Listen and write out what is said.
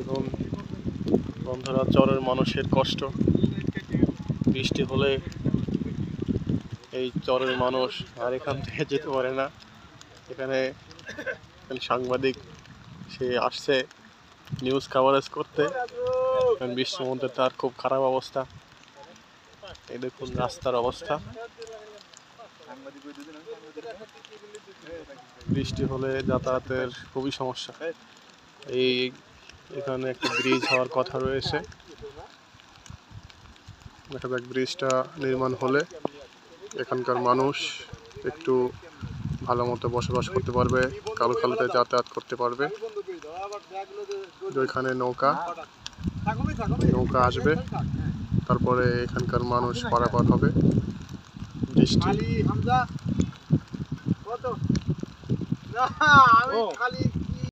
এবং বন্ধুরা, চরের মানুষের কষ্ট। বৃষ্টি হলে এই চরের মানুষ আর এখান থেকে যেতে পারে না। এখানে সাংবাদিক সে আসছে নিউজ কাভারেজ করতে। বৃষ্টির মধ্যে তার খুব খারাপ অবস্থা। এই দেখুন রাস্তার অবস্থা। বৃষ্টি হলে যাতায়াতের খুবই সমস্যা। এখানে একটা ব্রিজ হওয়ার কথা রয়েছে। দেখা যাক ব্রিজটা নির্মাণ হলে এখানকার মানুষ একটু ভালো মতো বসবাস করতে পারবে, কালকালতে যাতায়াত করতে পারবে। ওইখানে নৌকা আসবে, তারপরে এখানকার মানুষ পারাপার হবে। বৃষ্টি